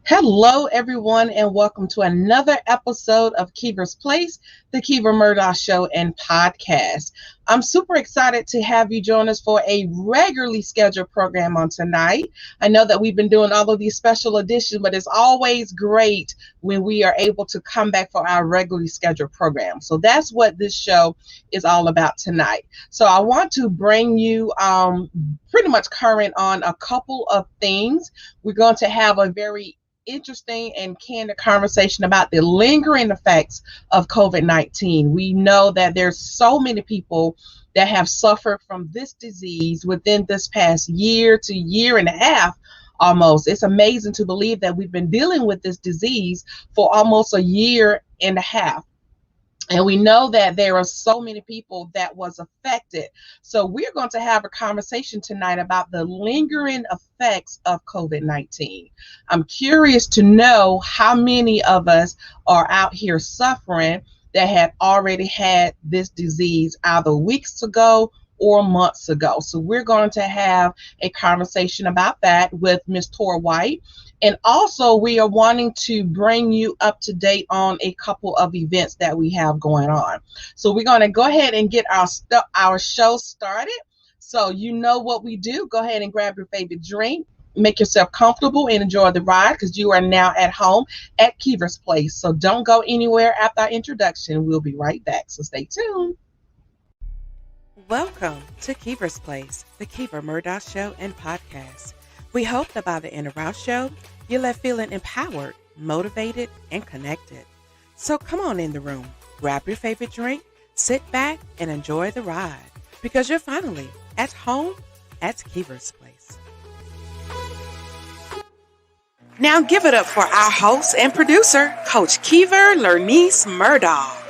Hello, everyone, and welcome to another episode of Kiva's Place, the Kiva Murdoch Show and Podcast. I'm super excited to have you join us for a regularly scheduled program on tonight. I know that we've been doing all of these special editions, but it's always great when we are able to come back for our regularly scheduled program. So that's what this show is all about tonight. So I want to bring you pretty much current on a couple of things. We're going to have a very interesting and candid conversation about the lingering effects of COVID-19. We know that there's so many people that have suffered from this disease within this past year to year and a half almost. It's amazing to believe that we've been dealing with this disease for almost a year and a half. And we know that there are so many people that was affected. So we're going to have a conversation tonight about the lingering effects of COVID-19. I'm curious to know how many of us are out here suffering that had already had this disease either weeks ago or months ago. So we're going to have a conversation about that with Miss Tor White. And also, we are wanting to bring you up to date on a couple of events that we have going on. So we're going to go ahead and get our show started. So you know what we do. Go ahead and grab your favorite drink. Make yourself comfortable and enjoy the ride because you are now at home at Kiva's Place. So don't go anywhere after our introduction. We'll be right back. So stay tuned. Welcome to Kiva's Place, the Kiva Murdoch Show and Podcast. We hope that by the end of our show, you're left feeling empowered, motivated, and connected. So come on in the room, grab your favorite drink, sit back, and enjoy the ride because you're finally at home at Kiva's Place. Now give it up for our host and producer, Coach Kiva Lernice Murdoch.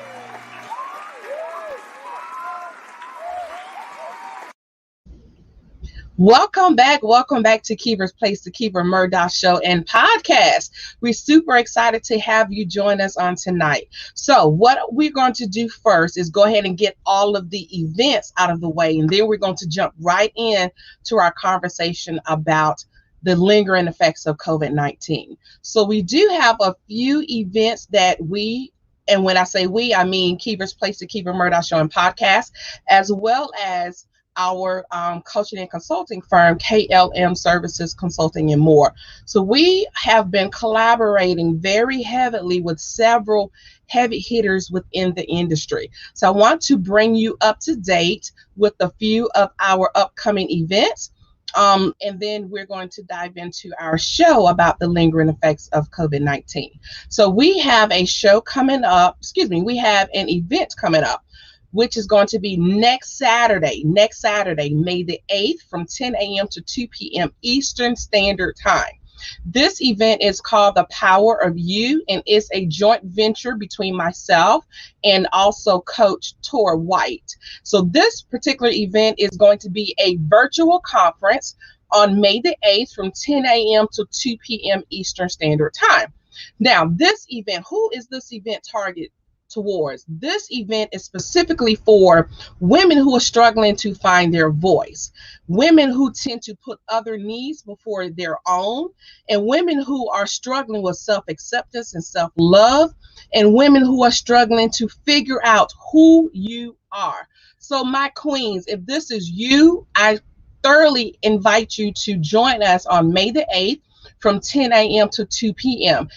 Welcome back to Kiva's Place, the Kiva Murdoch Show and Podcast. We're super excited to have you join us on tonight. So what we're going to do first is go ahead and get all of the events out of the way, and then we're going to jump right in to our conversation about the lingering effects of COVID-19. So we do have a few events that and when I say we, I mean Kiva's Place, the Kiva Murdoch Show and Podcast, as well as our coaching and consulting firm, KLM Services Consulting and More. So we have been collaborating very heavily with several heavy hitters within the industry. So I want to bring you up to date with a few of our upcoming events. And then we're going to dive into our show about the lingering effects of COVID-19. So we have we have an event coming up, which is going to be next Saturday, May the 8th from 10 a.m. to 2 p.m. Eastern Standard Time. This event is called The Power of You, and it's a joint venture between myself and also Coach Tor White. So this particular event is going to be a virtual conference on May the 8th from 10 a.m. to 2 p.m. Eastern Standard Time. Now, this event, who is this event targeted towards? This event is specifically for women who are struggling to find their voice, women who tend to put other needs before their own, and women who are struggling with self-acceptance and self-love, and women who are struggling to figure out who you are. So my queens, if this is you, I thoroughly invite you to join us on May the 8th from 10 a.m. to 2 p.m.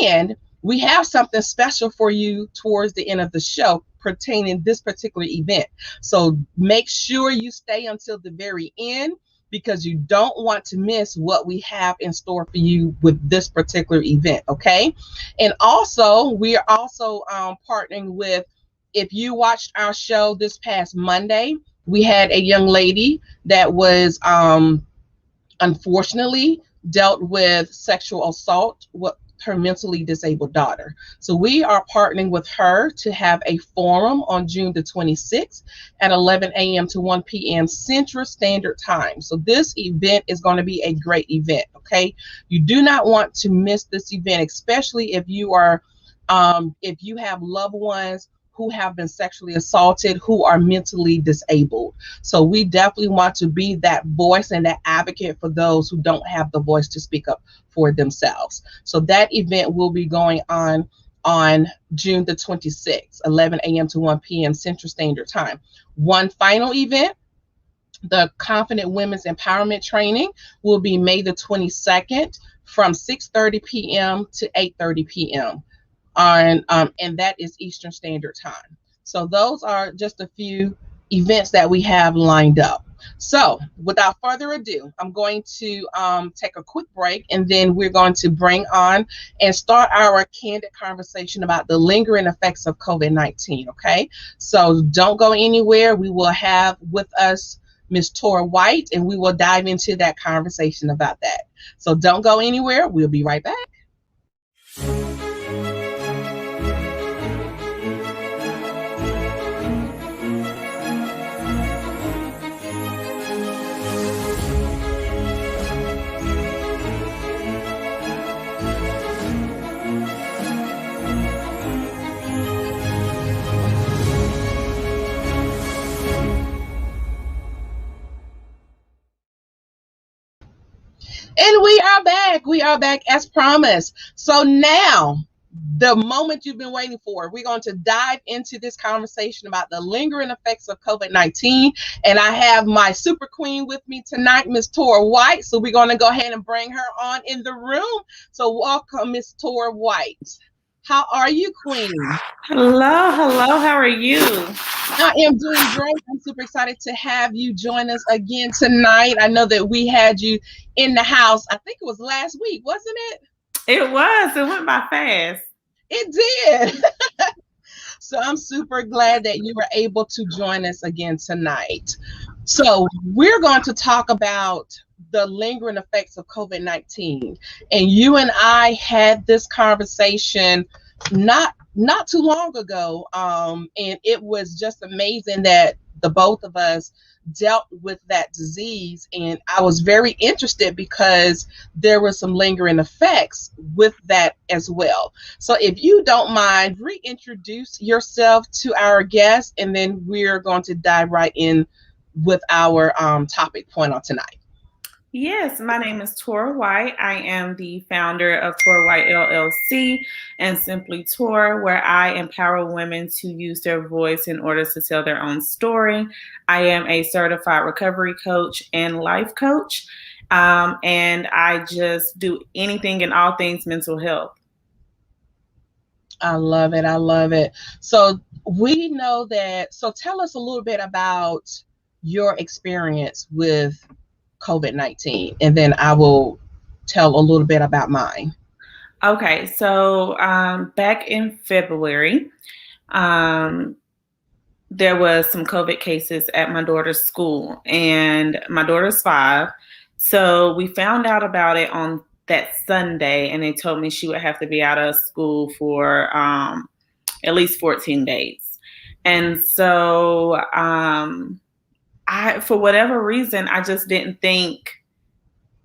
And we have something special for you towards the end of the show pertaining this particular event. So make sure you stay until the very end because you don't want to miss what we have in store for you with this particular event, okay? And also, we are also partnering with, if you watched our show this past Monday, we had a young lady that was unfortunately dealt with sexual assault with her mentally disabled daughter. So we are partnering with her to have a forum on June the 26th at 11 a.m. to 1 p.m. Central Standard Time. So this event is going to be a great event, okay? You do not want to miss this event, especially if you are, if you have loved ones who have been sexually assaulted, who are mentally disabled. So we definitely want to be that voice and that advocate for those who don't have the voice to speak up for themselves. So that event will be going on June the 26th, 11 a.m. to 1 p.m. Central Standard Time. One final event, the Confident Women's Empowerment Training, will be May the 22nd from 6:30 p.m. to 8:30 p.m. And that is Eastern Standard Time. So those are just a few events that we have lined up. So without further ado, I'm going to take a quick break, and then we're going to bring on and start our candid conversation about the lingering effects of COVID-19. Okay, so don't go anywhere. We will have with us Miss Tor White, and we will dive into that conversation about that. So don't go anywhere. We'll be right back. And we are back. We are back as promised. So now, the moment you've been waiting for, we're going to dive into this conversation about the lingering effects of COVID-19. And I have my super queen with me tonight, Miss Tor White. So we're going to go ahead and bring her on in the room. So welcome, Miss Tor White. How are you, Queen? Hello, how are you? I am doing great. I'm super excited to have you join us again tonight. I know that we had you in the house, I think it was last week, wasn't it? It was. It went by fast. It did. So I'm super glad that you were able to join us again tonight. So we're going to talk about the lingering effects of COVID-19. And you and I had this conversation not too long ago. And it was just amazing that the both of us dealt with that disease. And I was very interested because there were some lingering effects with that as well. So if you don't mind, reintroduce yourself to our guest, and then we're going to dive right in with our topic point on tonight. Yes, my name is Tor White. I am the founder of Tor White LLC and Simplee Tor, where I empower women to use their voice in order to tell their own story. I am a certified recovery coach and life coach, and I just do anything and all things mental health. I love it. I love it. So we know that. So tell us a little bit about your experience with COVID-19, and then I will tell a little bit about mine. Okay, so back in February, there was some COVID cases at my daughter's school, and my daughter's 5. So we found out about it on that Sunday, and they told me she would have to be out of school for at least 14 days. And so for whatever reason, I just didn't think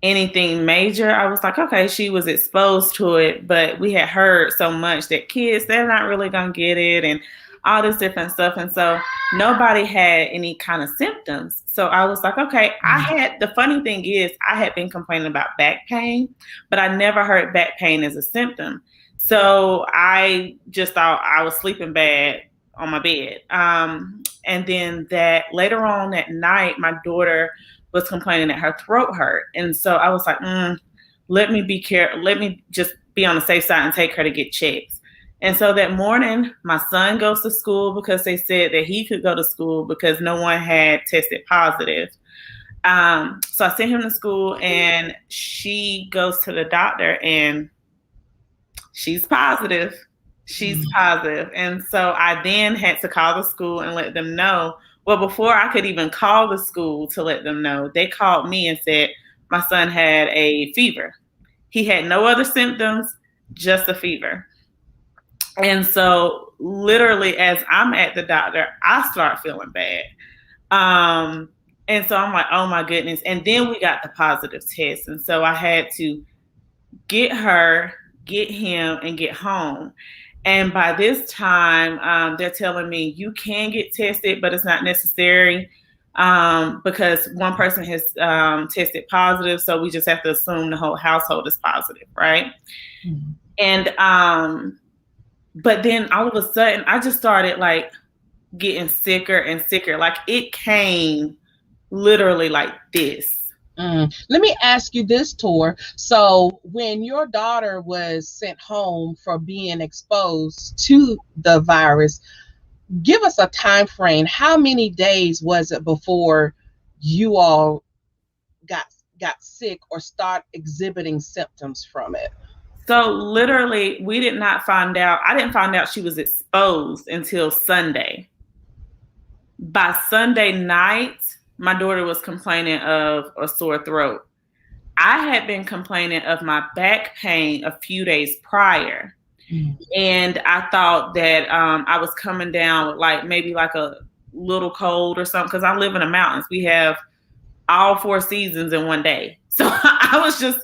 anything major. I was like, okay, she was exposed to it, but we had heard so much that kids, they're not really going to get it and all this different stuff. And so nobody had any kind of symptoms. So I was like, okay, the funny thing is I had been complaining about back pain, but I never heard back pain as a symptom. So I just thought I was sleeping bad on my bed. And then that later on that night, my daughter was complaining that her throat hurt. And so I was like, let me be careful. Let me just be on the safe side and take her to get checks. And so that morning, my son goes to school because they said that he could go to school because no one had tested positive. So I sent him to school, and she goes to the doctor, and she's positive. She's positive. And so I then had to call the school and let them know. Well, before I could even call the school to let them know, they called me and said my son had a fever. He had no other symptoms, just a fever. And so literally as I'm at the doctor, I start feeling bad. And so I'm like, oh my goodness. And then we got the positive test. And so I had to get her, get him, and get home. And by this time, they're telling me you can get tested, but it's not necessary because one person has tested positive. So we just have to assume the whole household is positive, right? Mm-hmm. And but then all of a sudden, I just started like getting sicker and sicker. Like it came literally like this. Let me ask you this, Tor. So when your daughter was sent home for being exposed to the virus, give us a time frame. How many days was it before you all got sick or start exhibiting symptoms from it? So literally, we did not find out. I didn't find out she was exposed until Sunday. By Sunday night, my daughter was complaining of a sore throat. I had been complaining of my back pain a few days prior. Mm-hmm. And I thought that I was coming down with like maybe like a little cold or something, because I live in the mountains. We have all 4 seasons in one day. So I was just,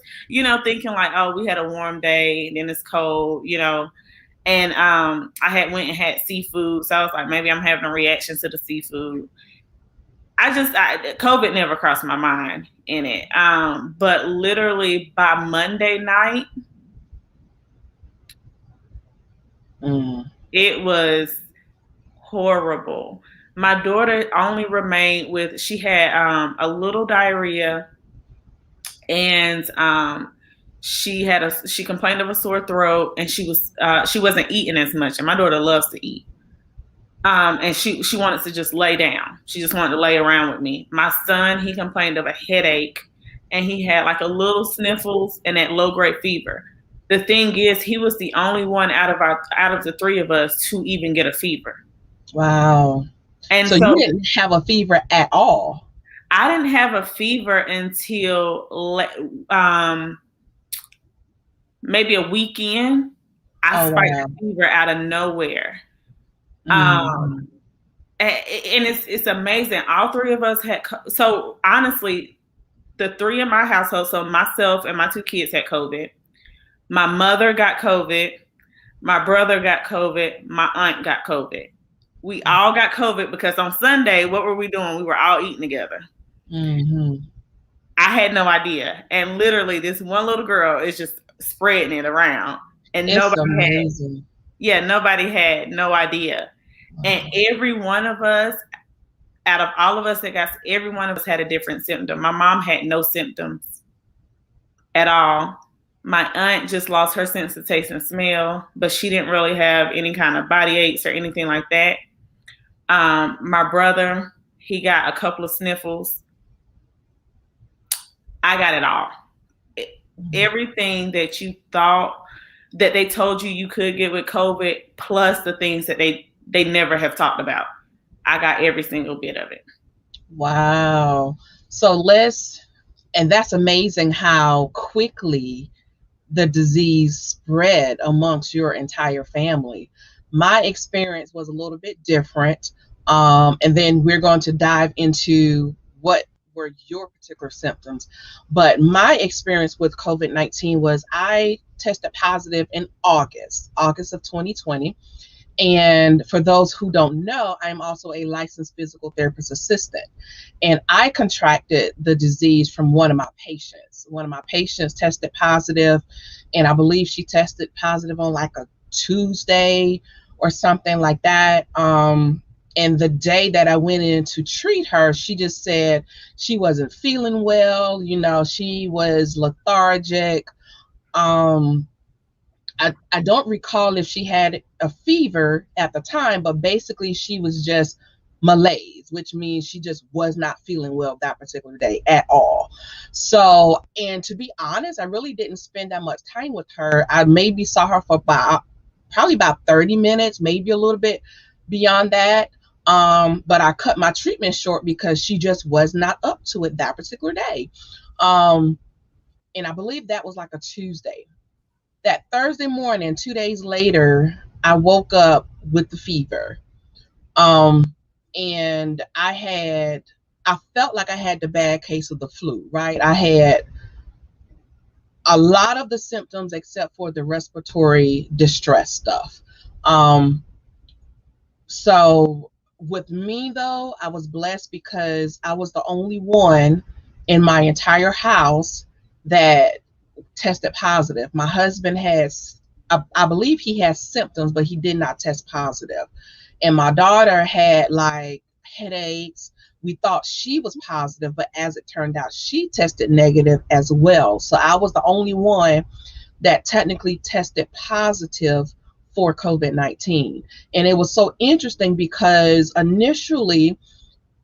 thinking like, oh, we had a warm day and then it's cold, and I had went and had seafood. So I was like, maybe I'm having a reaction to the seafood. COVID never crossed my mind in it. But literally by Monday night, it was horrible. My daughter only remained with, she had a little diarrhea, and she complained of a sore throat, and she wasn't eating as much. And my daughter loves to eat. And she wanted to just lay down. She just wanted to lay around with me. My son, he complained of a headache, and he had like a little sniffles and that low grade fever. The thing is, he was the only one out of the 3 of us to even get a fever. Wow. And so you didn't have a fever at all? I didn't have a fever until maybe a weekend. I spiked a fever out of nowhere. And it's amazing. All 3 of us had. So honestly, the 3 in my household, so myself and my 2 kids had COVID. My mother got COVID. My brother got COVID. My aunt got COVID. We all got COVID because on Sunday, what were we doing? We were all eating together. Mm-hmm. I had no idea. And literally this one little girl is just spreading it around. And nobody had no idea. Wow. And every one of us, out of all of us that got, every one of us had a different symptom. My mom had no symptoms at all. My aunt just lost her sense of taste and smell, but she didn't really have any kind of body aches or anything like that. My brother, he got a couple of sniffles. I got it all. Everything that you thought that they told you could get with COVID, plus the things that they never have talked about. I got every single bit of it. Wow. So and that's amazing how quickly the disease spread amongst your entire family. My experience was a little bit different. And then we're going to dive into what were your particular symptoms. But my experience with COVID-19 was I tested positive in August of 2020. And for those who don't know, I'm also a licensed physical therapist assistant. And I contracted the disease from one of my patients. One of my patients tested positive, and I believe she tested positive on like a Tuesday or something like that. And the day that I went in to treat her, she just said she wasn't feeling well. She was lethargic. I don't recall if she had a fever at the time, but basically she was just malaise, which means she just was not feeling well that particular day at all. So, and to be honest, I really didn't spend that much time with her. I maybe saw her for probably about 30 minutes, maybe a little bit beyond that. But I cut my treatment short because she just was not up to it that particular day. And I believe that was like a Tuesday. That Thursday morning, 2 days later, I woke up with the fever. And I felt like I had the bad case of the flu, right? I had a lot of the symptoms except for the respiratory distress stuff. Um, so with me though, I was blessed because I was the only one in my entire house that tested positive. My husband has, I believe he has symptoms, but he did not test positive. And my daughter had like headaches. We thought she was positive, but as it turned out, she tested negative as well. So I was the only one that technically tested positive for COVID-19. And it was so interesting because initially,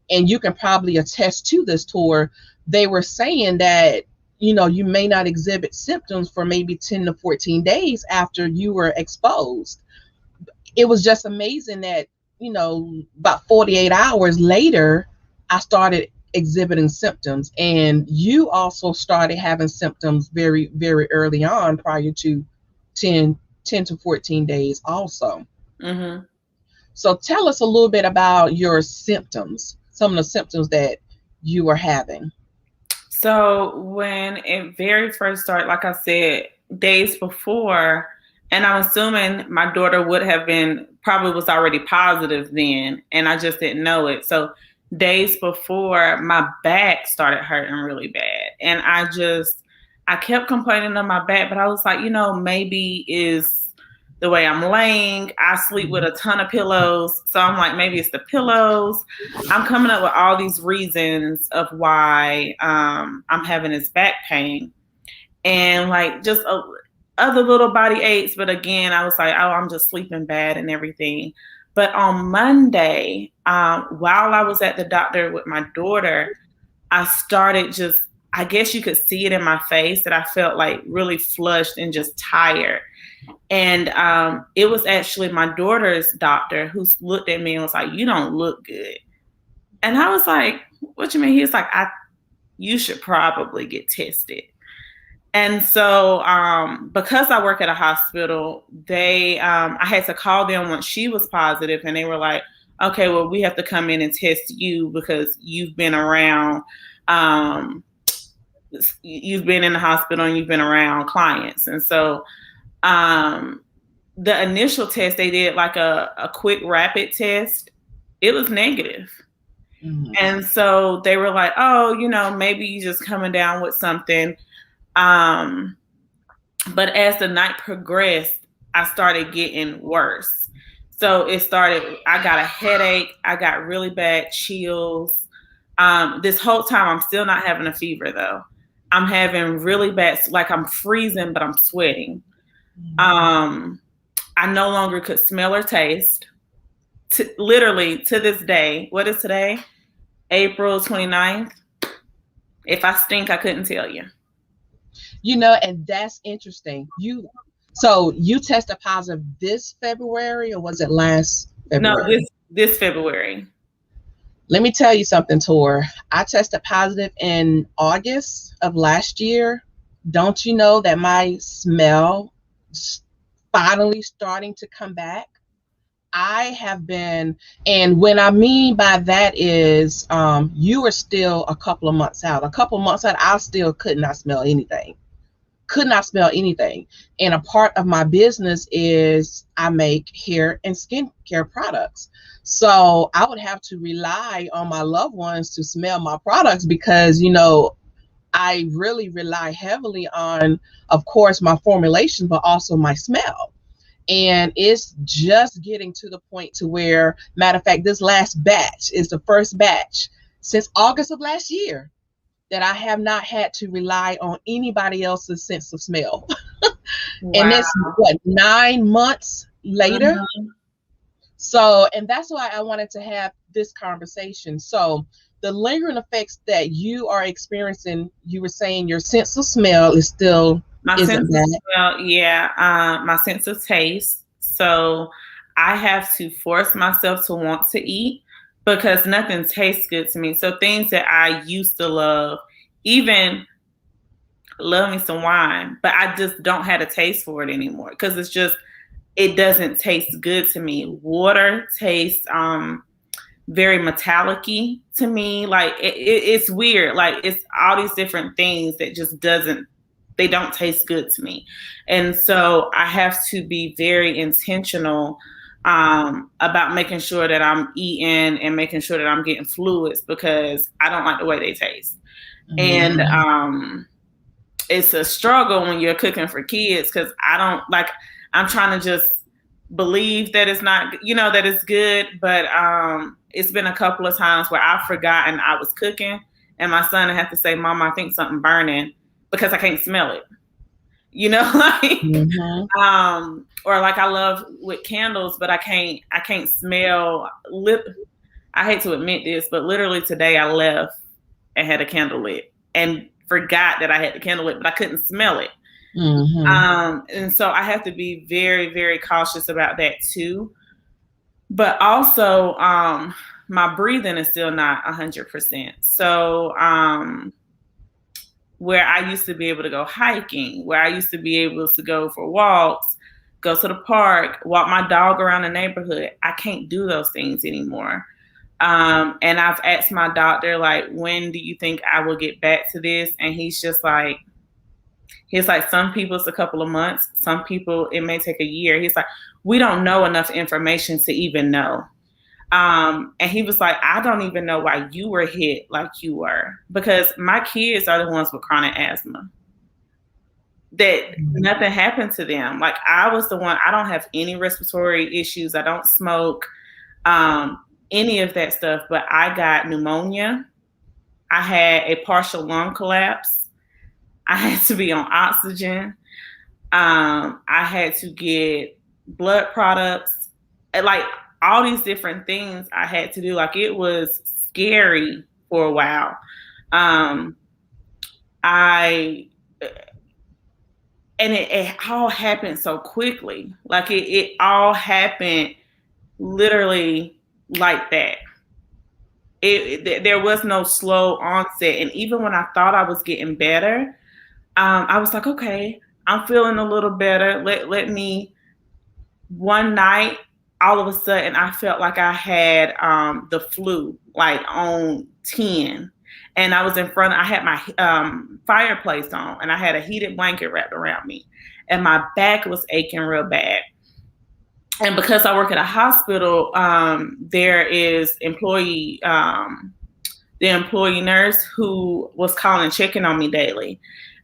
and you can probably attest to this, Tor, they were saying that, you may not exhibit symptoms for maybe 10 to 14 days after you were exposed. It was just amazing that, about 48 hours later, I started exhibiting symptoms. And you also started having symptoms very, very early on prior to 10 to 14 days also. Mm-hmm. So tell us a little bit about your symptoms, some of the symptoms that you were having. So when it very first started, like I said, days before, and I'm assuming my daughter would have been probably was already positive then, and I just didn't know it. So days before, my back started hurting really bad, and I kept complaining of my back, but I was like, maybe is the way I'm laying. I sleep with a ton of pillows, so I'm like, maybe it's the pillows. I'm coming up with all these reasons of why I'm having this back pain and like just other little body aches. But again, I was like, oh, I'm just sleeping bad and everything. But on Monday, while I was at the doctor with my daughter, I started just, I guess you could see it in my face that I felt like really flushed and just tired. And it was actually my daughter's doctor who looked at me and was like, you don't look good. And I was like, what you mean? He was like, you should probably get tested. And so because I work at a hospital, I had to call them once she was positive, and they were like, okay, well, we have to come in and test you because you've been around, you've been in the hospital and you've been around clients. And so the initial test, they did like a quick rapid test. It was negative. Mm-hmm. And so they were like, oh, maybe you just coming down with something. But as the night progressed, I started getting worse. So I got a headache. I got really bad chills. This whole time, I'm still not having a fever though. I'm having really bad, like I'm freezing, but I'm sweating. I no longer could smell or taste. Literally to this day, what is today? April 29th. If I stink, I couldn't tell you. And that's interesting. So you tested positive this February, or was it last February? No, this February. Let me tell you something, Tor. I tested positive in August of last year. Don't you know that my smell finally starting to come back? I have been, and what I mean by that is you are still a couple of months out. I still could not smell anything. And a part of my business is I make hair and skincare products. So I would have to rely on my loved ones to smell my products because, I really rely heavily on, of course, my formulation, but also my smell. And it's just getting to the point to where, matter of fact, this last batch is the first batch since August of last year that I have not had to rely on anybody else's sense of smell. Wow. And it's 9 months later. Mm-hmm. So, and that's why I wanted to have this conversation. So the lingering effects that you are experiencing, you were saying your sense of smell is still my sense of smell, yeah. My sense of taste. So I have to force myself to want to eat because nothing tastes good to me. So things that I used to love, even love me some wine, but I just don't have a taste for it anymore because it doesn't taste good to me. Water tastes very metallic-y to me. Like it's weird. Like it's all these different things that just doesn't they don't taste good to me. And so I have to be very intentional about making sure that I'm eating and making sure that I'm getting fluids, because I don't like the way they taste. And it's a struggle when you're cooking for kids, because I'm trying to just believe that it's not, that it's good. But it's been a couple of times where I've forgotten I was cooking, and my son had to say, "Mom, I think something burning," because I can't smell it. Or like, I love with candles, but I can't smell I hate to admit this, but literally today I left and had a candle lit and forgot that I had the candle lit, but I couldn't smell it. And so I have to be very, very cautious about that too. But also, my breathing is still not 100%. So, where I used to be able to go hiking, where I used to be able to go for walks, go to the park, walk my dog around the neighborhood, I can't do those things anymore. And I've asked my doctor, like, when do you think I will get back to this? And he's like, some people it's a couple of months. Some people it may take a year. He's like, we don't know enough information to even know. And he was like, I don't even know why you were hit like you were, because my kids are the ones with chronic asthma. That nothing happened to them. Like, I was the one, I don't have any respiratory issues. I don't smoke, any of that stuff, but I got pneumonia. I had a partial lung collapse. I had to be on oxygen. I had to get blood products, like all these different things I had to do. Like, it was scary for a while. And it all happened so quickly. Like, it all happened literally like that. There was no slow onset. And even when I thought I was getting better, I was like, okay, I'm feeling a little better. Let me, one night, all of a sudden, I felt like I had the flu, like on 10. And I was I had my fireplace on, and I had a heated blanket wrapped around me. And my back was aching real bad. And because I work at a hospital, there is the employee nurse who was calling, checking on me daily.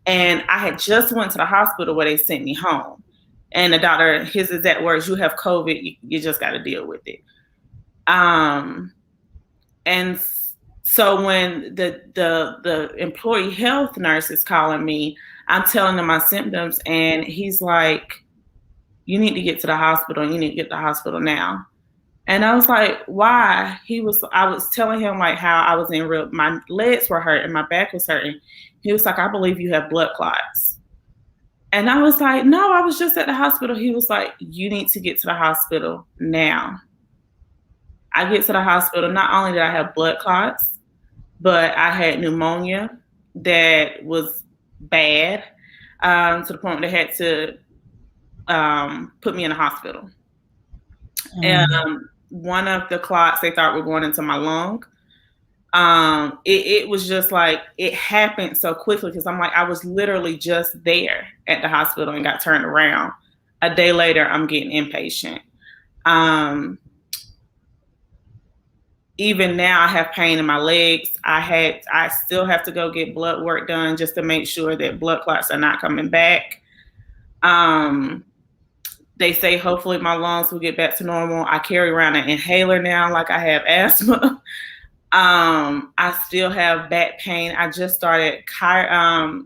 And I had just went to the hospital where they sent me home. And the doctor, his exact words, "You have COVID, you just got to deal with it." And so when the employee health nurse is calling me, I'm telling him my symptoms, and he's like, "You need to get to the hospital. You need to get to the hospital now." And I was like, "Why?" I was telling him like how I was my legs were hurting, my back was hurting. He was like, "I believe you have blood clots." And I was like, "No, I was just at the hospital." He was like, "You need to get to the hospital now." I get to the hospital. Not only did I have blood clots, but I had pneumonia that was bad, to the point where they had to put me in the hospital. And one of the clots they thought were going into my lung. It was just like, it happened so quickly, because I'm like, I was literally just there at the hospital and got turned around. A day later, I'm getting inpatient. Even now I have pain in my legs. I still have to go get blood work done just to make sure that blood clots are not coming back. They say hopefully my lungs will get back to normal. I carry around an inhaler now, like I have asthma. I still have back pain. I just started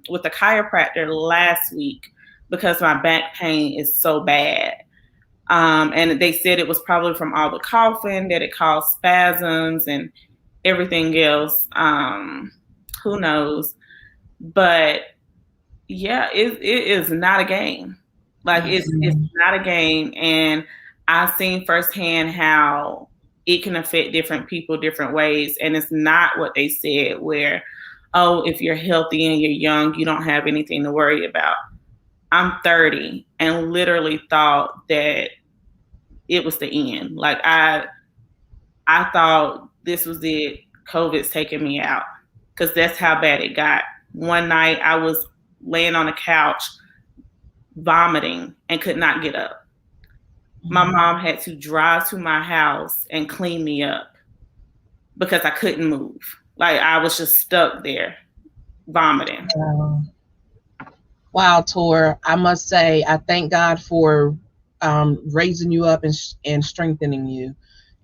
with a chiropractor last week because my back pain is so bad. And they said it was probably from all the coughing, that it caused spasms and everything else. Who knows? But yeah, it is not a game. Like, it's not a game. And I've seen firsthand how it can affect different people different ways. And it's not what they said, where, oh, if you're healthy and you're young, you don't have anything to worry about. I'm 30 and literally thought that it was the end. Like, I thought this was it. COVID's taking me out, because that's how bad it got. One night I was laying on the couch, vomiting, and could not get up. My mom had to drive to my house and clean me up because I couldn't move. Like I was just stuck there vomiting. Wow, Tor, I must say, I thank God for raising you up and strengthening you.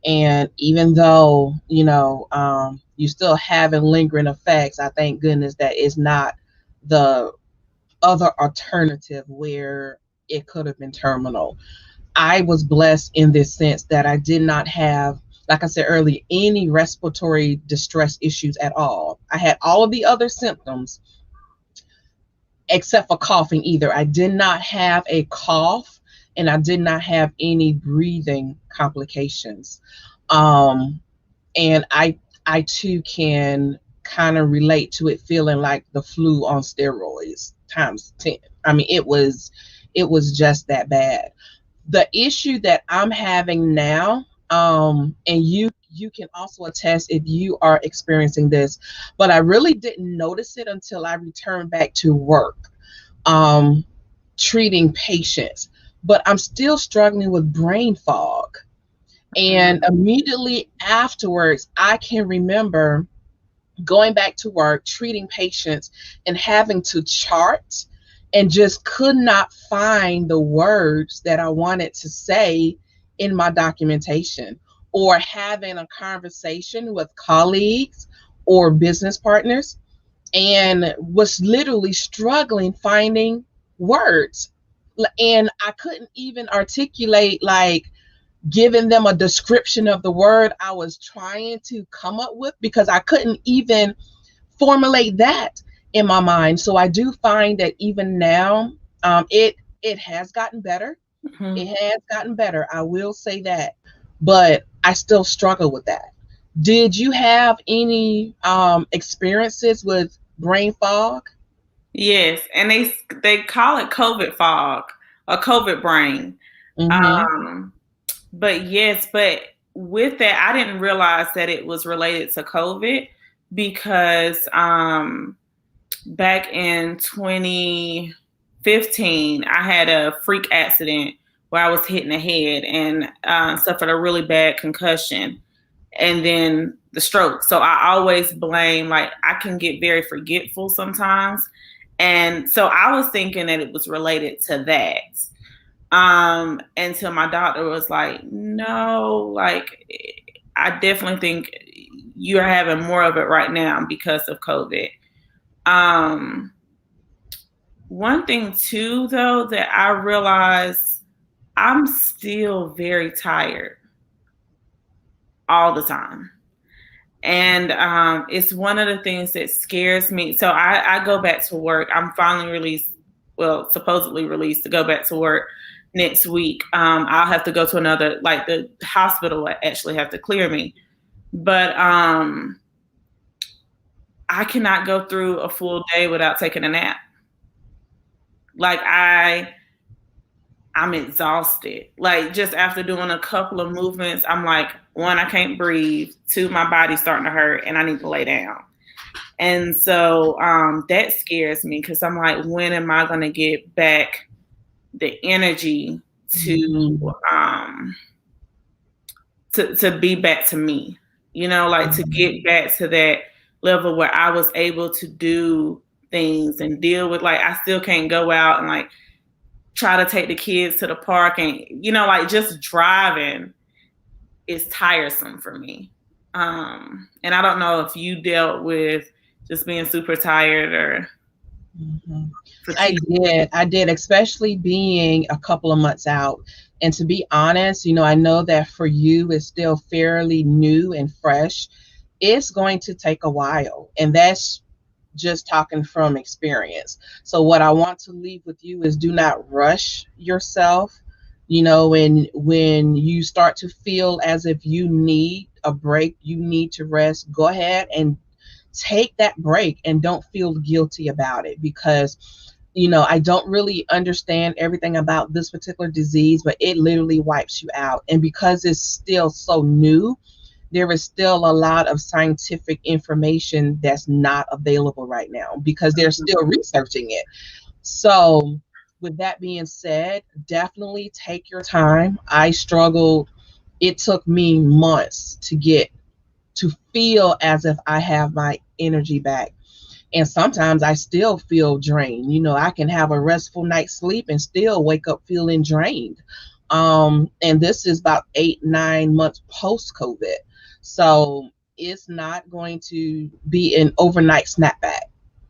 And even though, you still having lingering effects, I thank goodness that it's not the other alternative where it could have been terminal. I was blessed in this sense that I did not have, like I said earlier, any respiratory distress issues at all. I had all of the other symptoms except for coughing either. I did not have a cough and I did not have any breathing complications. And I too can kind of relate to it feeling like the flu on steroids times 10. I mean, it was just that bad. The issue that I'm having now, and you can also attest if you are experiencing this, but I really didn't notice it until I returned back to work, um, treating patients. But I'm still struggling with brain fog. And immediately afterwards, I can remember going back to work, treating patients, and having to chart and just could not find the words that I wanted to say in my documentation, or having a conversation with colleagues or business partners and was literally struggling finding words. And I couldn't even articulate, like, giving them a description of the word I was trying to come up with, because I couldn't even formulate that in my mind. So I do find that even now, it has gotten better. Mm-hmm. It has gotten better. I will say that, but I still struggle with that. Did you have any experiences with brain fog? Yes, and they call it COVID fog or COVID brain. Mm-hmm. But yes, but with that, I didn't realize that it was related to COVID because back in 2015, I had a freak accident where I was hit in the head and suffered a really bad concussion and then the stroke. So I always blame, like, I can get very forgetful sometimes. And so I was thinking that it was related to that. Until my doctor was like, no, like, I definitely think you're having more of it right now because of COVID. One thing too, though, that I realize, I'm still very tired all the time. And it's one of the things that scares me. So I go back to work. I'm finally released, well, supposedly released to go back to work next week. I'll have to go to another, like the hospital will actually have to clear me. But I cannot go through a full day without taking a nap. Like I'm exhausted. Like just after doing a couple of movements, I'm like, one, I can't breathe. Two, my body's starting to hurt and I need to lay down. And so that scares me because I'm like, when am I going to get back the energy to be back to me? You know, like to get back to that level where I was able to do things and deal with, like, I still can't go out and like try to take the kids to the park and, you know, like just driving is tiresome for me. And I don't know if you dealt with just being super tired or. I did, especially being a couple of months out. And to be honest, I know that for you, it's still fairly new and fresh. It's going to take a while. And that's just talking from experience. So what I want to leave with you is do not rush yourself. When you start to feel as if you need a break, you need to rest, go ahead and take that break and don't feel guilty about it, because I don't really understand everything about this particular disease, but it literally wipes you out. And because it's still so new, there is still a lot of scientific information that's not available right now because they're still researching it. So, with that being said, definitely take your time. I struggled. It took me months to feel as if I have my energy back. And sometimes I still feel drained. I can have a restful night's sleep and still wake up feeling drained. And this is about 8, 9 months post COVID. So it's not going to be an overnight snapback.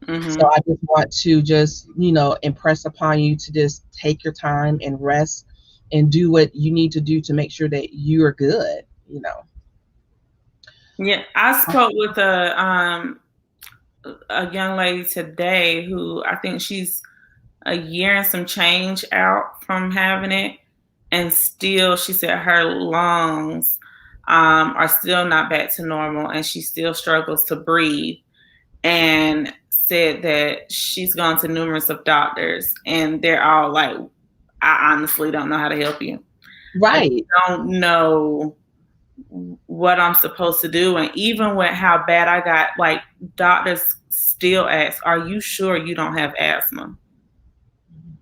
Mm-hmm. So I just want to just, impress upon you to just take your time and rest and do what you need to do to make sure that you're good. Yeah, I spoke with a young lady today who I think she's a year and some change out from having it, and still she said her lungs are still not back to normal, and she still struggles to breathe, and said that she's gone to numerous of doctors, and they're all like, I honestly don't know how to help you. Right. I don't know what I'm supposed to do. And even with how bad I got, like, doctors still ask, are you sure you don't have asthma?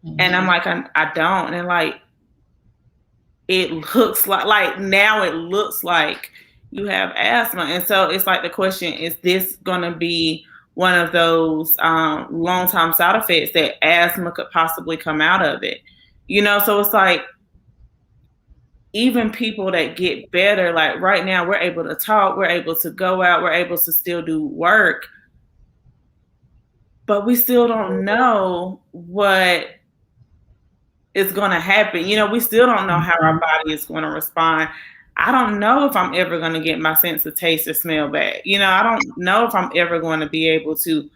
Mm-hmm. And I'm like, I don't. And like, it looks like now it looks like you have asthma. And so it's like the question, is this going to be one of those long-term side effects that asthma could possibly come out of it? So it's like, even people that get better, like right now, we're able to talk, we're able to go out, we're able to still do work, but we still don't know what is going to happen. We still don't know how our body is going to respond. I don't know if I'm ever going to get my sense of taste or smell back. I don't know if I'm ever going to be able to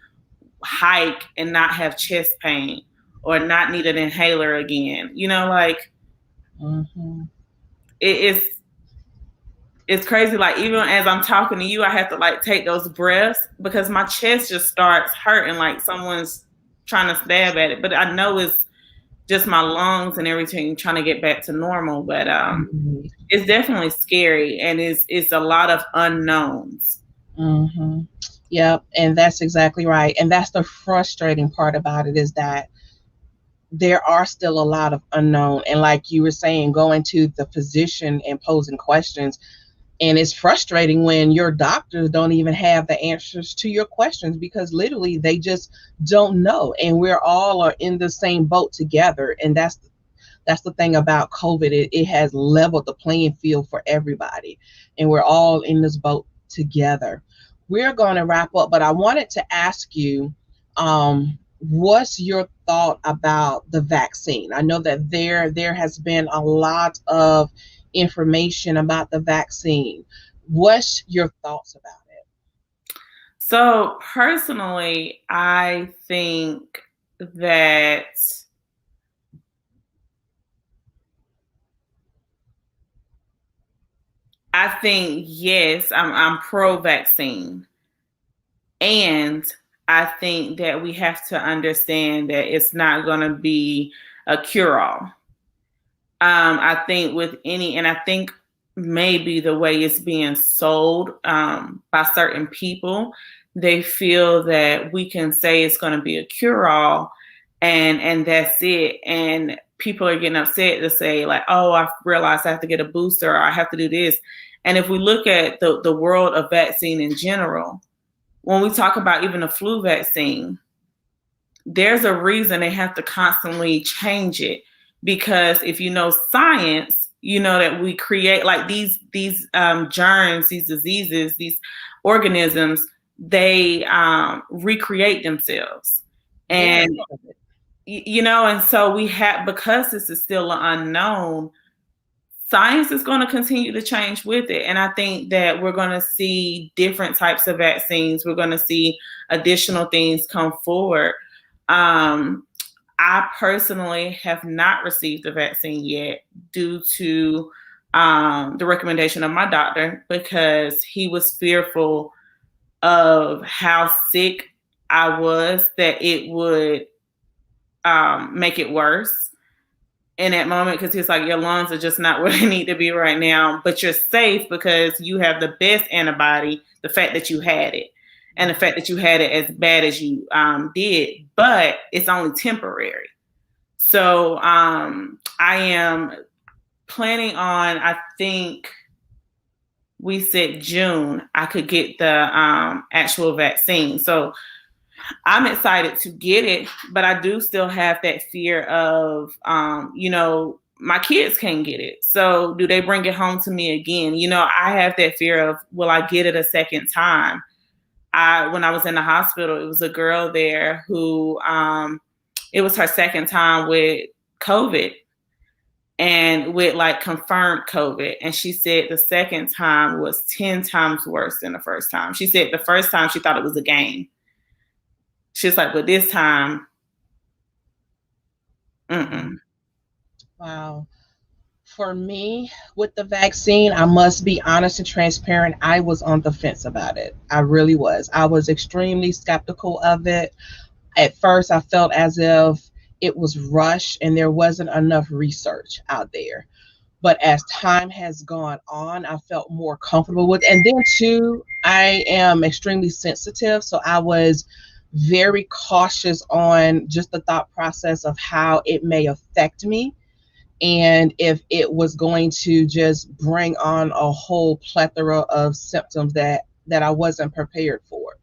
hike and not have chest pain or not need an inhaler again. Like, Mm-hmm. It's crazy. Like, even as I'm talking to you, I have to like take those breaths because my chest just starts hurting like someone's trying to stab at it. But I know it's just my lungs and everything trying to get back to normal. But Mm-hmm. it's definitely scary, and it's a lot of unknowns. Mm-hmm. Yep, and that's exactly right. And that's the frustrating part about it, is that there are still a lot of unknown. And like you were saying, going to the physician and posing questions. And it's frustrating when your doctors don't even have the answers to your questions because literally they just don't know. And we're all are in the same boat together. And that's the thing about COVID. It has leveled the playing field for everybody. And we're all in this boat together. We're going to wrap up, but I wanted to ask you, what's your thought about the vaccine? I know that there has been a lot of information about the vaccine. What's your thoughts about it? So personally, I think that yes, I'm pro-vaccine, and I think that we have to understand that it's not going to be a cure-all. I think with any, and I think maybe the way it's being sold by certain people, they feel that we can say it's going to be a cure-all, and that's it. And people are getting upset to say like, oh, I realized I have to get a booster or I have to do this. And if we look at the world of vaccine in general, when we talk about even the flu vaccine, there's a reason they have to constantly change it. Because if you know science, you know that we create like these germs, these diseases, these organisms, they recreate themselves. And, and so we have, because this is still an unknown, science is going to continue to change with it. And I think that we're going to see different types of vaccines. We're going to see additional things come forward. I personally have not received the vaccine yet due to the recommendation of my doctor, because he was fearful of how sick I was, that it would make it worse. in that moment because he's like, your lungs are just not where they need to be right now, but you're safe because you have the best antibody, the fact that you had it, and the fact that you had it as bad as you did, but it's only temporary. So I am planning on, I think we said June, I could get the actual vaccine. So I'm excited to get it, but I do still have that fear of, my kids can't get it. So do they bring it home to me again? I have that fear of, will I get it a second time? When I was in the hospital, it was a girl there who, it was her second time with COVID and with like confirmed COVID. And she said the second time was 10 times worse than the first time. She said the first time she thought it was a game. She's like, but this time, Wow. For me, with the vaccine, I must be honest and transparent. I was on the fence about it. I really was. I was extremely skeptical of it. At first, I felt as if it was rushed and there wasn't enough research out there. But as time has gone on, I felt more comfortable with it. And then, too, I am extremely sensitive. So I was very cautious on just the thought process of how it may affect me and if it was going to just bring on a whole plethora of symptoms that I wasn't prepared for.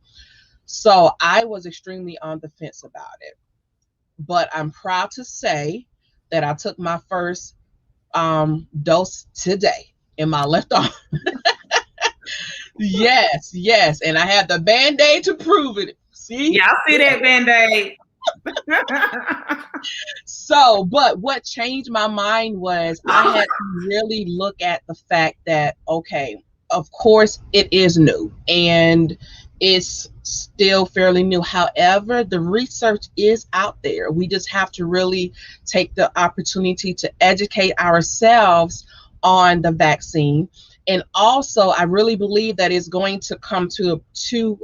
So I was extremely on the fence about it. But I'm proud to say that I took my first dose today in my left arm. Yes, and I have the Band-Aid to prove it. See? Yeah, I see that Band-Aid. So, but what changed my mind was I had to really look at the fact that, okay, of course it is new and it's still fairly new. However, the research is out there. We just have to really take the opportunity to educate ourselves on the vaccine. And also, I really believe that it's going to come to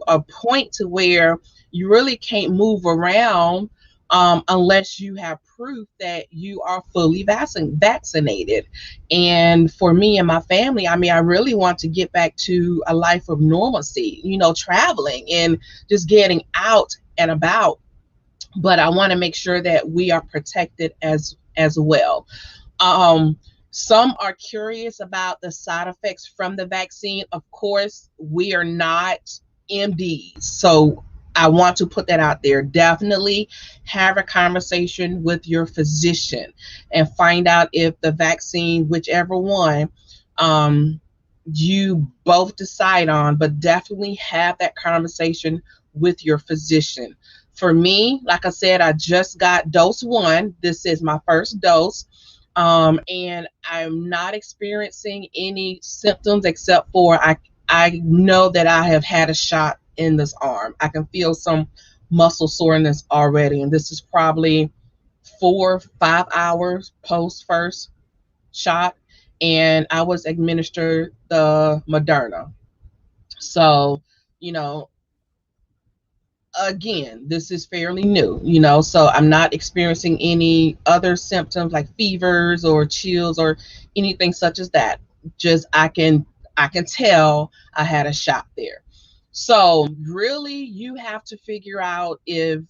a point to where you really can't move around unless you have proof that you are fully vaccinated. And for me and my family, I mean, I really want to get back to a life of normalcy, traveling and just getting out and about. But I want to make sure that we are protected as well. Some are curious about the side effects from the vaccine. Of course, we are not MDs. So I want to put that out there. Definitely have a conversation with your physician and find out if the vaccine, whichever one, you both decide on, but definitely have that conversation with your physician. For me, like I said, I just got dose 1. This is my first dose. And I'm not experiencing any symptoms except for I know that I have had a shot in this arm. I can feel some muscle soreness already, and this is probably 4-5 hours post first shot, and I was administered the Moderna. So, again, this is fairly new, so I'm not experiencing any other symptoms like fevers or chills or anything such as that. Just I can tell I had a shot there. So really, you have to figure out if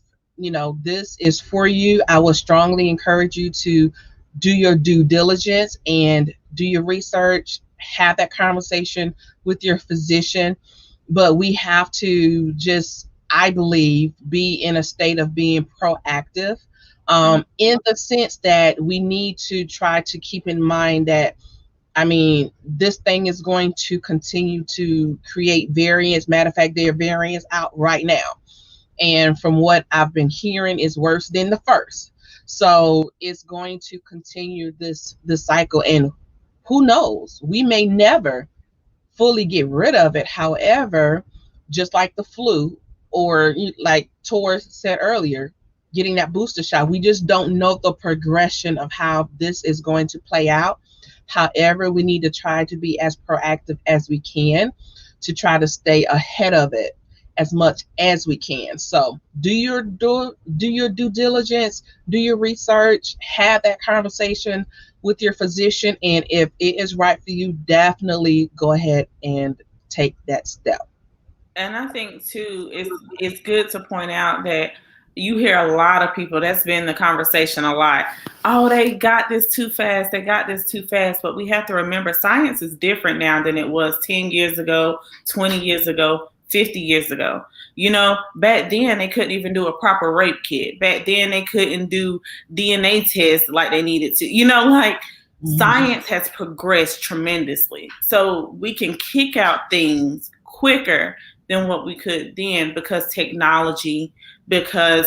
this is for you. I would strongly encourage you to do your due diligence and do your research, have that conversation with your physician. But we have to just, I believe, be in a state of being proactive, in the sense that we need to try to keep in mind that, I mean, this thing is going to continue to create variants. Matter of fact, there are variants out right now. And from what I've been hearing, is worse than the first. So it's going to continue this cycle. And who knows? We may never fully get rid of it. However, just like the flu, or like Tor said earlier, getting that booster shot, we just don't know the progression of how this is going to play out. However, we need to try to be as proactive as we can to try to stay ahead of it as much as we can. So do your due diligence, do your research, have that conversation with your physician, and if it is right for you, definitely go ahead and take that step. And I think too, it's good to point out that you hear a lot of people, that's been the conversation a lot. Oh, they got this too fast. They got this too fast. But we have to remember science is different now than it was 10 years ago, 20 years ago, 50 years ago. You know, back then they couldn't even do a proper rape kit. Back then they couldn't do DNA tests like they needed to. You know, like science has progressed tremendously. So we can kick out things quicker than what we could then because technology, because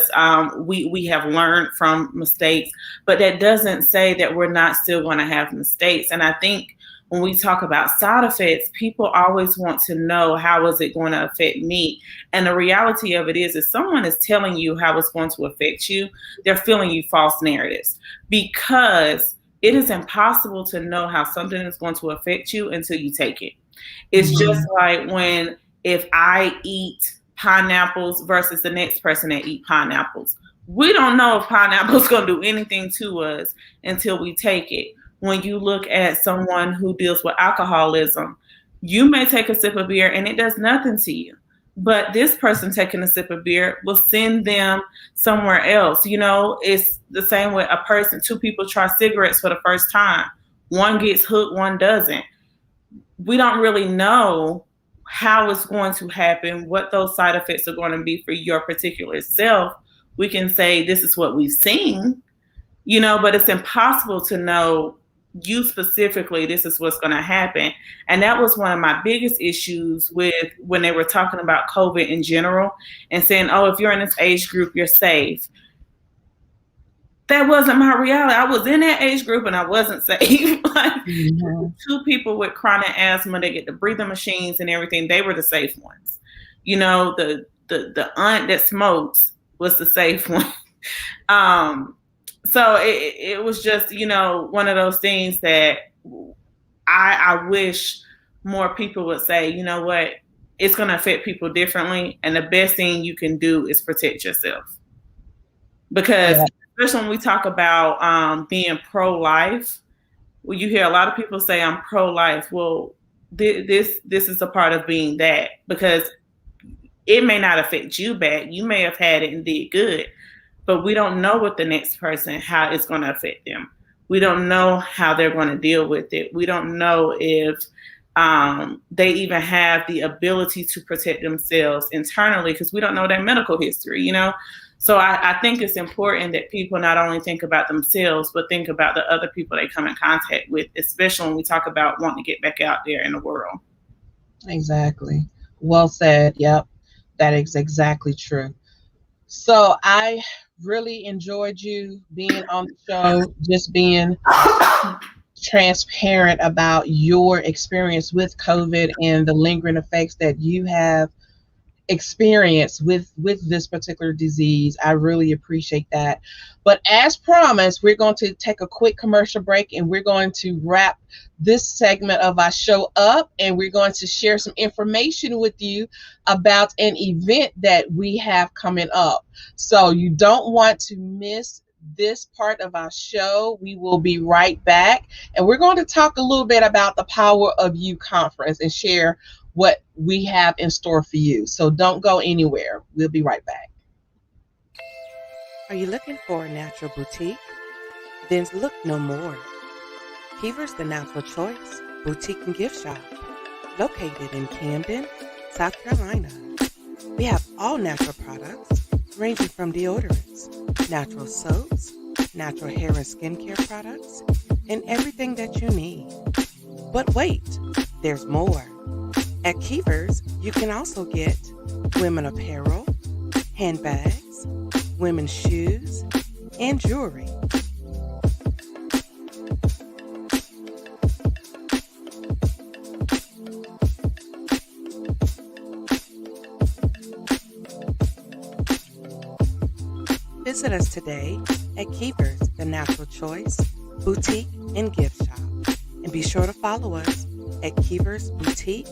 we have learned from mistakes. But that doesn't say that we're not still going to have mistakes. And I think when we talk about side effects, people always want to know, how is it going to affect me? And the reality of it is, if someone is telling you how it's going to affect you, they're filling you false narratives, because it is impossible to know how something is going to affect you until you take it. It's just like if I eat pineapples versus the next person that eat pineapples. We don't know if pineapple's going to do anything to us until we take it. When you look at someone who deals with alcoholism, you may take a sip of beer and it does nothing to you. But this person taking a sip of beer will send them somewhere else. You know, it's the same with a person. Two people try cigarettes for the first time. One gets hooked, one doesn't. We don't really know how it's going to happen, what those side effects are going to be for your particular self. We can say this is what we've seen, you know, but it's impossible to know you specifically, this is what's going to happen. And that was one of my biggest issues with when they were talking about COVID in general and saying, oh, if you're in this age group, you're safe. That wasn't my reality. I was in that age group and I wasn't safe. Like, two people with chronic asthma, they get the breathing machines and everything. They were the safe ones. You know, the aunt that smokes was the safe one. So it was just, you know, one of those things that I wish more people would say, you know what, it's going to affect people differently. And the best thing you can do is protect yourself. Because especially when we talk about being pro-life, well, you hear a lot of people say I'm pro-life. Well, this is a part of being that, because it may not affect you bad. You may have had it and did good, but we don't know what the next person, how it's going to affect them. We don't know how they're going to deal with it. We don't know if they even have the ability to protect themselves internally, because we don't know their medical history, you know? So I think it's important that people not only think about themselves, but think about the other people they come in contact with, especially when we talk about wanting to get back out there in the world. Exactly. Well said. Yep. That is exactly true. So I really enjoyed you being on the show, just being transparent about your experience with COVID and the lingering effects that you have experience with this particular disease. I really appreciate that. But as promised, we're going to take a quick commercial break and we're going to wrap this segment of our show up, and we're going to share some information with you about an event that we have coming up. So you don't want to miss this part of our show. We will be right back, and we're going to talk a little bit about the Power of You conference and share what we have in store for you. So don't go anywhere. We'll be right back. Are you looking for a natural boutique? Then look no more. Keever's The Natural Choice Boutique and Gift Shop, located in Camden, South Carolina. We have all natural products ranging from deodorants, natural soaps, natural hair and skincare products, and everything that you need. But wait, there's more. At Keever's, you can also get women apparel, handbags, women's shoes, and jewelry. Visit us today at Keever's The Natural Choice Boutique and Gift Shop. And be sure to follow us at Keever's Boutique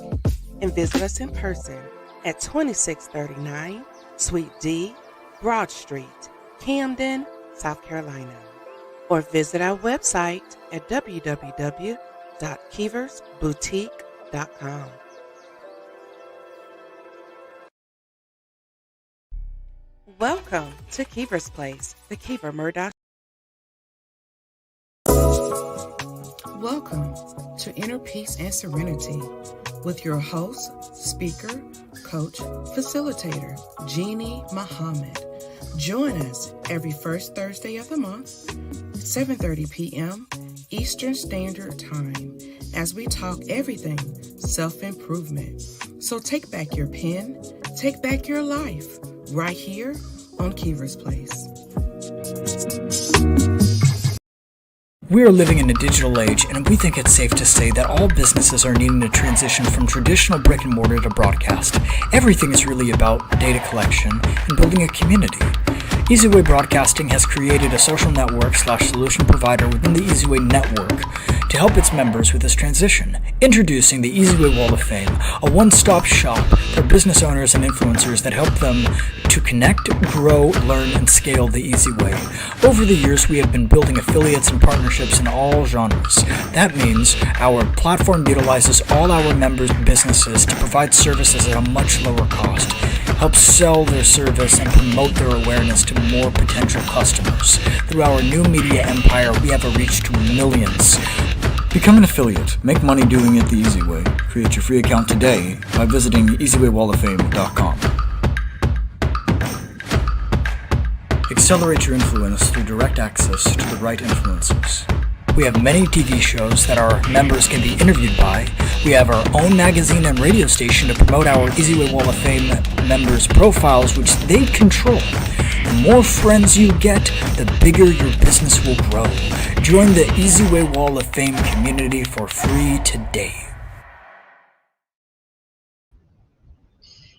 and visit us in person at 2639 Suite D, Broad Street, Camden, South Carolina. Or visit our website at www.keeversboutique.com. Welcome to Keever's Place, the Keever Murdoch. Welcome to Inner Peace and Serenity with your host, speaker, coach, facilitator, Jeannie Muhammad. Join us every first Thursday of the month, 7:30 p.m. Eastern Standard Time, as we talk everything self-improvement. So take back your pen, take back your life, right here on Keever's Place. We are living in a digital age, and we think it's safe to say that all businesses are needing to transition from traditional brick and mortar to broadcast. Everything is really about data collection and building a community. EasyWay Broadcasting has created a social network/solution provider within the EasyWay network to help its members with this transition. Introducing the EasyWay Wall of Fame, a one-stop shop for business owners and influencers that help them to connect, grow, learn, and scale the easy way. Over the years, we have been building affiliates and partnerships in all genres. That means our platform utilizes all our members' businesses to provide services at a much lower cost, help sell their service and promote their awareness to more potential customers. Through our new media empire, we have a reach to millions. Become an affiliate. Make money doing it the easy way. Create your free account today by visiting easywaywalloffame.com. Accelerate your influence through direct access to the right influencers. We have many TV shows that our members can be interviewed by. We have our own magazine and radio station to promote our EasyWay Wall of Fame members' profiles, which they control. The more friends you get, the bigger your business will grow. Join the EasyWay Wall of Fame community for free today.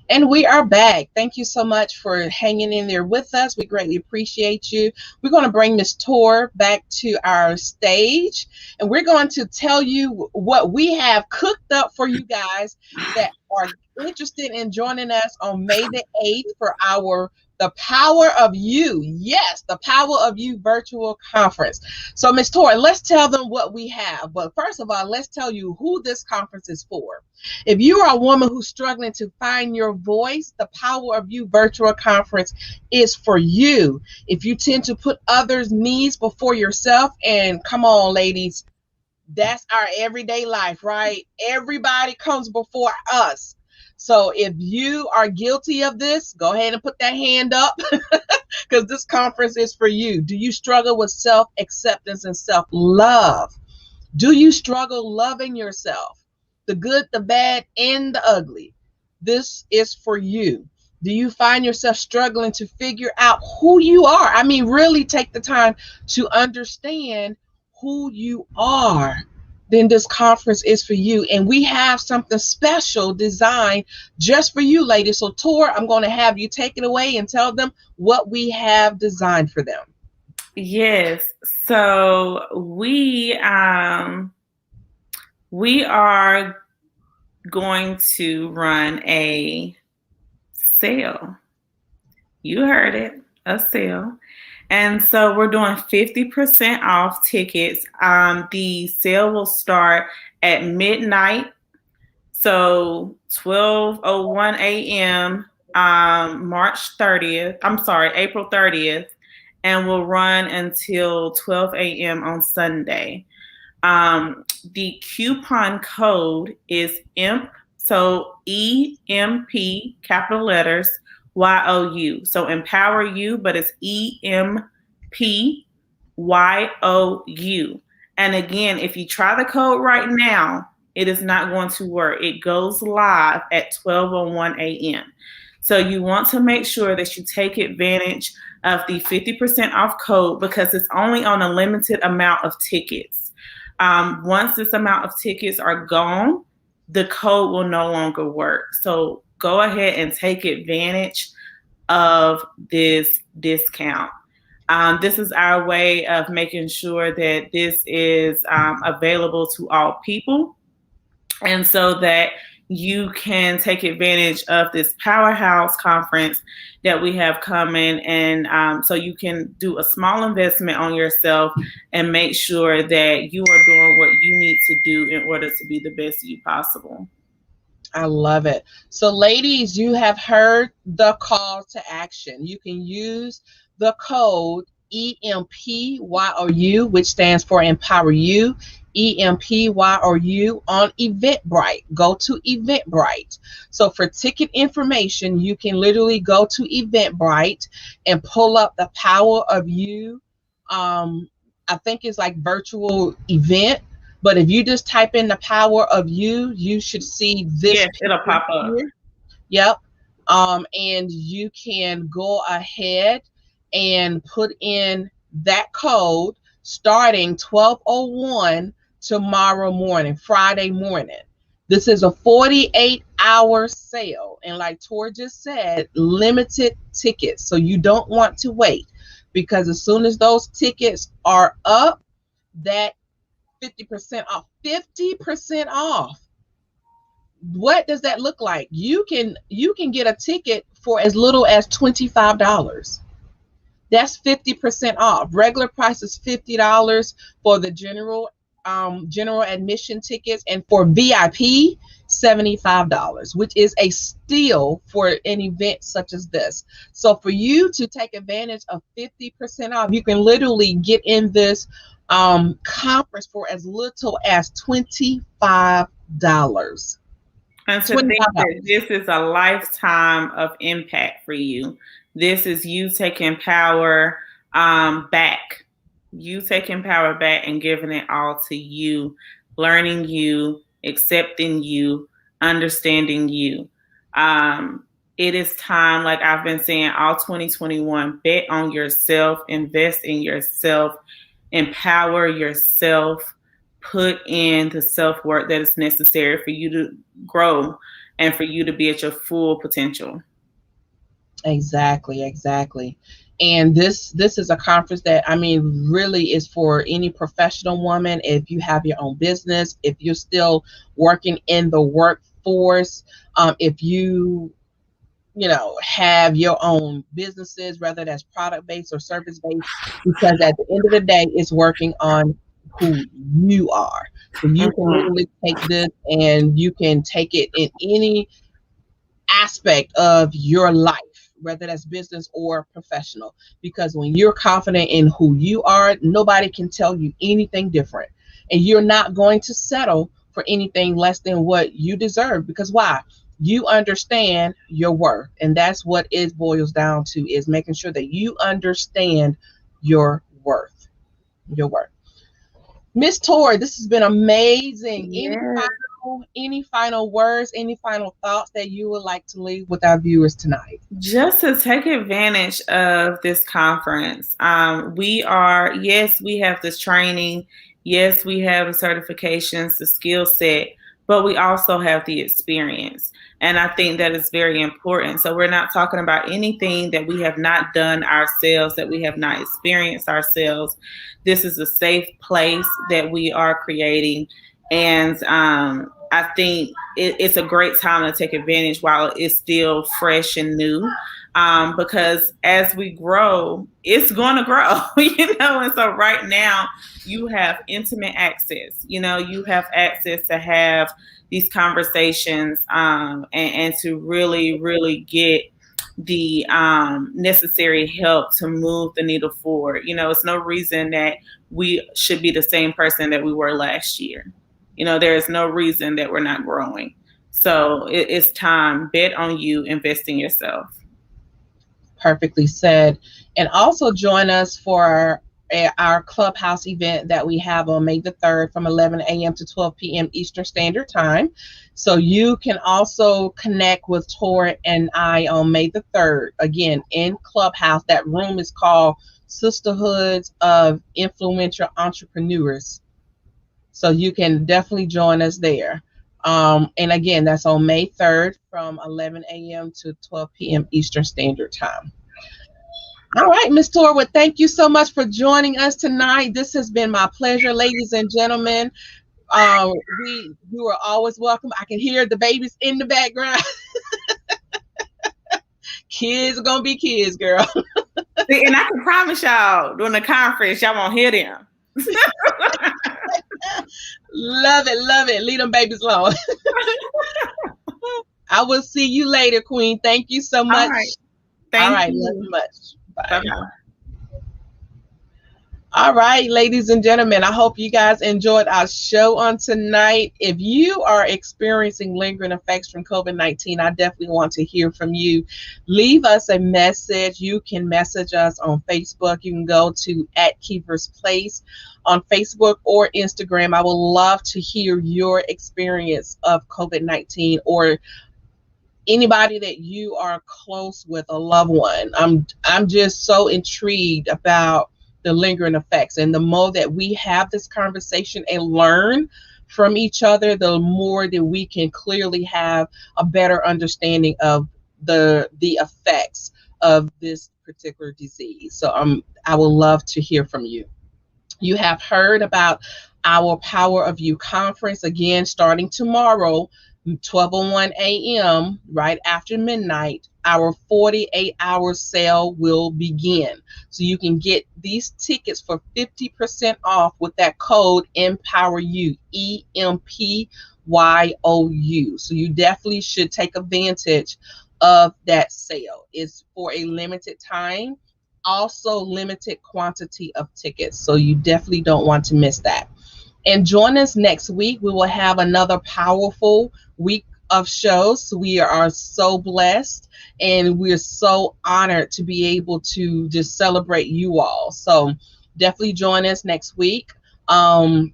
And we are back. Thank you so much for hanging in there with us. We greatly appreciate you. We're going to bring Miss Tor back to our stage, and we're going to tell you what we have cooked up for you guys that are interested in joining us on May the 8th for our The Power of You. Yes, The Power of You virtual conference. So, Ms. Tor, let's tell them what we have. But first of all, let's tell you who this conference is for. If you are a woman who's struggling to find your voice, The Power of You virtual conference is for you. If you tend to put others' needs before yourself, and come on, ladies, that's our everyday life, right? Everybody comes before us. So if you are guilty of this, go ahead and put that hand up because this conference is for you. Do you struggle with self-acceptance and self-love? Do you struggle loving yourself? The good, the bad, and the ugly. This is for you. Do you find yourself struggling to figure out who you are? I mean, really take the time to understand who you are. Then this conference is for you. And we have something special designed just for you, ladies. So, Tor, I'm going to have you take it away and tell them what we have designed for them. Yes. So we are going to run a sale. You heard it, a sale. And so we're doing 50% off tickets. The sale will start at midnight. So 12:01 a.m. April 30th, and will run until 12 a.m. on Sunday. The coupon code is EMP, so EMP, capital letters, YOU. So empower you, but it's EMPYOU. And again, if you try the code right now, it is not going to work. It goes live at 12:01 a.m. So you want to make sure that you take advantage of the 50% off code because it's only on a limited amount of tickets. Once this amount of tickets are gone, the code will no longer work. So go ahead and take advantage of this discount. This is our way of making sure that this is available to all people, and so that you can take advantage of this powerhouse conference that we have coming. And so you can do a small investment on yourself and make sure that you are doing what you need to do in order to be the best you possible. I love it. So, ladies, you have heard the call to action. You can use the code EMPYOU, which stands for Empower You, EMPYOU on Eventbrite. Go to Eventbrite. So, for ticket information, you can literally go to Eventbrite and pull up the Power of You. I think it's like virtual event. But if you just type in the Power of You, you should see this. Yes, it'll pop up. Here. Yep. And you can go ahead and put in that code starting 12:01 tomorrow morning, Friday morning. This is a 48-hour sale. And like Tor just said, limited tickets. So you don't want to wait, because as soon as those tickets are up, that 50% off. 50% off. What does that look like? You can get a ticket for as little as $25. That's 50% off. Regular price is $50 for the general admission tickets, and for VIP $75, which is a steal for an event such as this. So for you to take advantage of 50% off, you can literally get in this conference for as little as $25. And to think that this is a lifetime of impact for you. This is you taking power back. You taking power back and giving it all to you, learning you, accepting you, understanding you. It is time, like I've been saying all 2021, bet on yourself, invest in yourself, empower yourself, put in the self-work that is necessary for you to grow and for you to be at your full potential. Exactly. And this is a conference that, I mean, really is for any professional woman. If you have your own business, if you're still working in the workforce, if you have your own businesses, whether that's product-based or service-based, because at the end of the day, it's working on who you are. So you can literally take this and you can take it in any aspect of your life, whether that's business or professional, because when you're confident in who you are, nobody can tell you anything different, and you're not going to settle for anything less than what you deserve. Because why? You understand your worth, and that's what it boils down to, is making sure that you understand your worth. Miss Tor, this has been amazing. Yes. Any final words, any final thoughts that you would like to leave with our viewers tonight? Just to take advantage of this conference. We have this training. Yes, we have the certifications, the skill set, but we also have the experience. And I think that is very important. So we're not talking about anything that we have not done ourselves, that we have not experienced ourselves. This is a safe place that we are creating. And I think it's a great time to take advantage while it's still fresh and new. Because as we grow, it's going to grow, and so right now you have intimate access, you have access to have these conversations, and to really, really get the necessary help to move the needle forward. It's no reason that we should be the same person that we were last year. There is no reason that we're not growing. So it's time. Bet on you, invest in yourself. Perfectly said. And also join us for our Clubhouse event that we have on May the 3rd from 11 a.m. to 12 p.m. Eastern Standard Time. So you can also connect with Tor and I on May the 3rd, again, in Clubhouse. That room is called Sisterhoods of Influential Entrepreneurs. So you can definitely join us there. And again, that's on May 3rd from 11 a.m. to 12 p.m. Eastern Standard Time. All right, Ms. Tor, thank you so much for joining us tonight. This has been my pleasure, ladies and gentlemen. You are always welcome. I can hear the babies in the background. Kids are gonna be kids, girl. See, and I can promise y'all during the conference, y'all won't hear them. Love it. Leave them babies alone. I will see you later, Queen. Thank you so much. All right. Thank you. Love you much. Bye. Bye-bye. All right, ladies and gentlemen, I hope you guys enjoyed our show on tonight. If you are experiencing lingering effects from COVID-19, I definitely want to hear from you. Leave us a message. You can message us on Facebook. You can go to @Keeper's Place on Facebook or Instagram. I would love to hear your experience of COVID-19 or anybody that you are close with, a loved one. I'm just so intrigued about the lingering effects, and the more that we have this conversation and learn from each other, the more that we can clearly have a better understanding of the effects of this particular disease. So I would love to hear from you. You have heard about our Power of You conference, again starting tomorrow, 12:01 a.m. right after midnight. Our 48-hour sale will begin. So you can get these tickets for 50% off with that code EMPOWERYOU, EMPYOU. So you definitely should take advantage of that sale. It's for a limited time, also limited quantity of tickets. So you definitely don't want to miss that. And join us next week. We will have another powerful week of shows. We are so blessed and we're so honored to be able to just celebrate you all. So definitely join us next week. And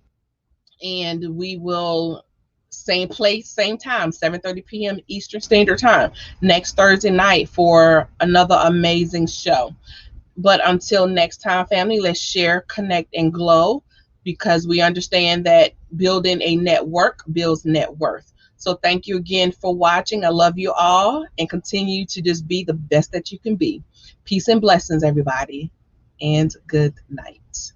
we will same place, same time, 7:30 p.m. Eastern Standard Time next Thursday night for another amazing show. But until next time, family, let's share, connect, and glow, because we understand that building a network builds net worth. So thank you again for watching. I love you all, and continue to just be the best that you can be. Peace and blessings, everybody, and good night.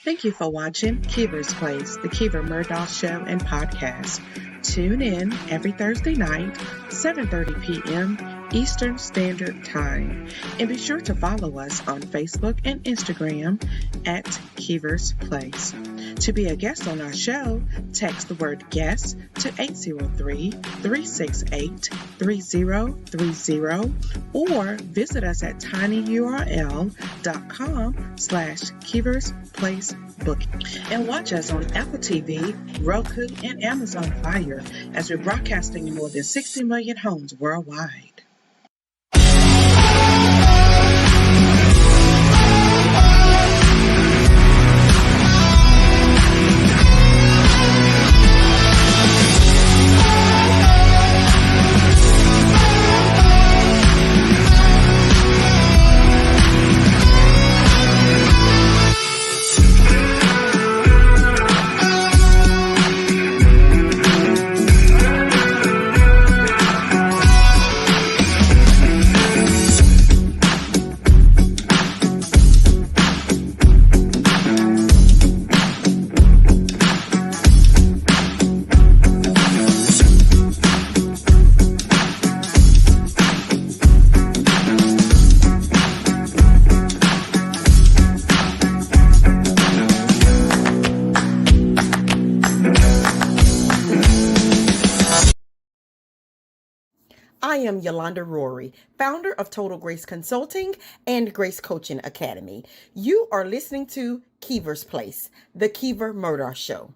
Thank you for watching Keever's Place, the Keever Murdoch Show and Podcast. Tune in every Thursday night, 7:30 p.m. Eastern Standard Time. And be sure to follow us on Facebook and Instagram at Keever's Place. To be a guest on our show, text the word guest to 803-368-3030 or visit us at tinyurl.com/Keever's Place Booking. And watch us on Apple TV, Roku, and Amazon Fire as we're broadcasting in more than 60 million homes worldwide. I am Yolanda Rory, founder of Total Grace Consulting and Grace Coaching Academy. You are listening to Keever's Place, the Keever Murdoch Show.